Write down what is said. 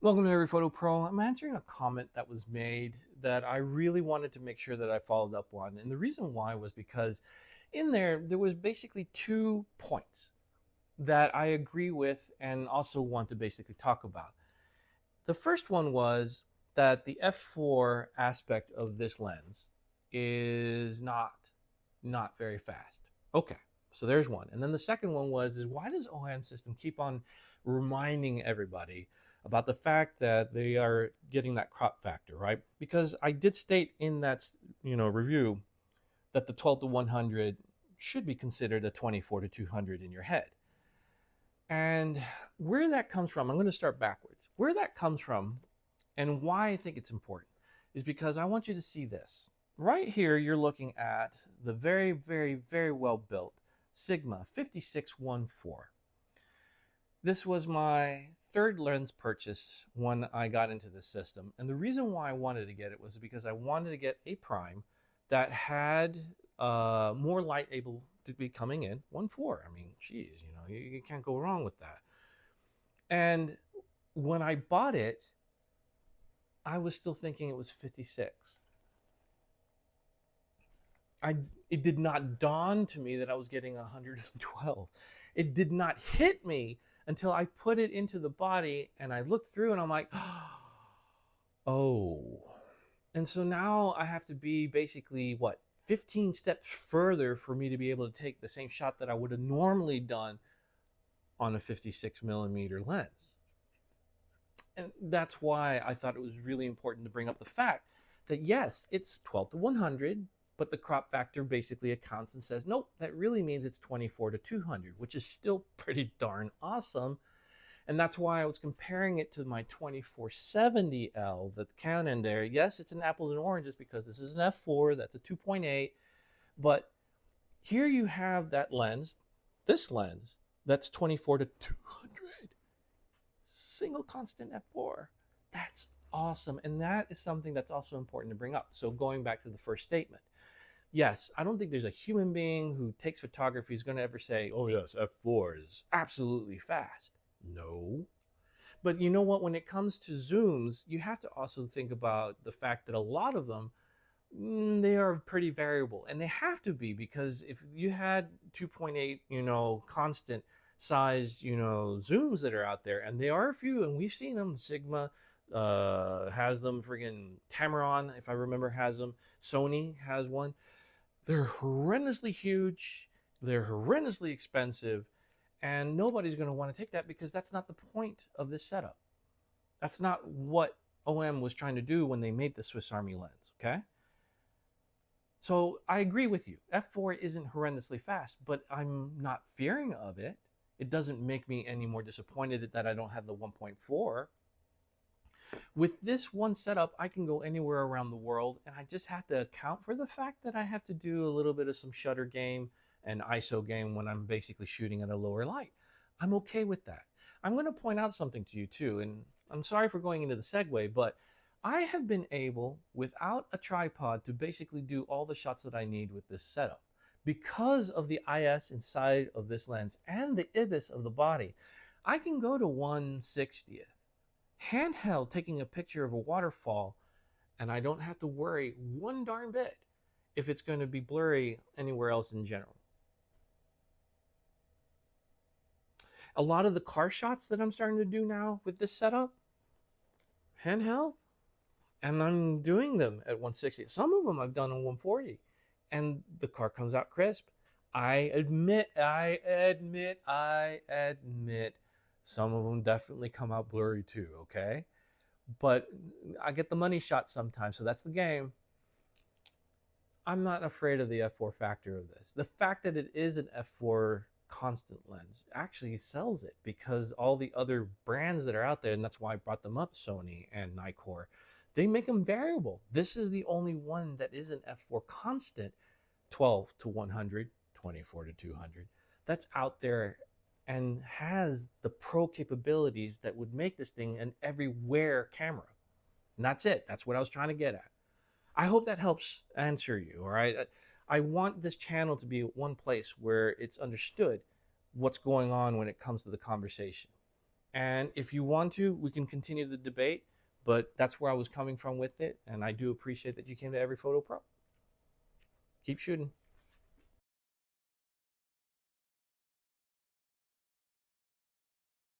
Welcome to EveryPhotoPro. I'm answering a comment that was made that I really wanted to make sure that I followed up on. And the reason why was because in there was basically 2 points that I agree with and also want to basically talk about. The first one was that the f4 aspect of this lens is not very fast. Okay, so there's one. And then the second one is why does OEM system keep on reminding everybody about the fact that they are getting that crop factor, right? Because I did state in that review that the 12 to 100 should be considered a 24 to 200 in your head. And where that comes from, I'm going to start backwards. Where that comes from and why I think it's important is because I want you to see this. Right here, you're looking at the very, very, very well built Sigma 5614. This was my third lens purchase when I got into this system. And the reason why I wanted to get it was because I wanted to get a prime that had more light able to be coming in 1.4. I mean, geez, you can't go wrong with that. And when I bought it, I was still thinking it was 56. It did not dawn to me that I was getting 112. It did not hit me until I put it into the body and I looked through and I'm like, oh. And so now I have to be basically, 15 steps further for me to be able to take the same shot that I would have normally done on a 56 millimeter lens. And that's why I thought it was really important to bring up the fact that yes, it's 12 to 100, but the crop factor basically accounts and says, nope, that really means it's 24 to 200, which is still pretty darn awesome. And that's why I was comparing it to my 2470L, the Canon there. Yes, it's an apples and oranges because this is an f4, that's a 2.8. But here you have that lens, this lens, that's 24 to 200. Single constant f4. That's awesome. And that is something that's also important to bring up. So going back to the first statement. Yes, I don't think there's a human being who takes photography who's going to ever say, oh yes, f4 is absolutely fast. No. But you know what? When it comes to zooms, you have to also think about the fact that a lot of them, they are pretty variable. And they have to be, because if you had 2.8, constant size, zooms that are out there, and there are a few, and we've seen them. Sigma has them, friggin' Tamron, if I remember, has them. Sony has one. They're horrendously huge. They're horrendously expensive. And nobody's going to want to take that because that's not the point of this setup. That's not what OM was trying to do when they made the Swiss Army lens, okay? So I agree with you. F4 isn't horrendously fast, but I'm not fearing of it. It doesn't make me any more disappointed that I don't have the 1.4. With this one setup, I can go anywhere around the world, and I just have to account for the fact that I have to do a little bit of some shutter game and ISO game when I'm basically shooting at a lower light. I'm okay with that. I'm going to point out something to you too, and I'm sorry for going into the segue, but I have been able, without a tripod, to basically do all the shots that I need with this setup. Because of the IS inside of this lens and the IBIS of the body, I can go to 1/60th. Handheld taking a picture of a waterfall, and I don't have to worry one darn bit if it's going to be blurry anywhere else in general. A lot of the car shots that I'm starting to do now with this setup, handheld, and I'm doing them at 160. Some of them I've done on 140, and the car comes out crisp. I admit, some of them definitely come out blurry too, okay? But I get the money shot sometimes, so that's the game. I'm not afraid of the f4 factor of this. The fact that it is an f4 constant lens actually sells it, because all the other brands that are out there, and that's why I brought them up, Sony and Nikkor, they make them variable. This is the only one that is an f4 constant, 12 to 100, 24 to 200, that's out there and has the pro capabilities that would make this thing an everywhere camera. And that's it. That's what I was trying to get at. I hope that helps answer you, all right? I want this channel to be one place where it's understood what's going on when it comes to the conversation. And if you want to, we can continue the debate, but that's where I was coming from with it. And I do appreciate that you came to Every Photo Pro. Keep shooting.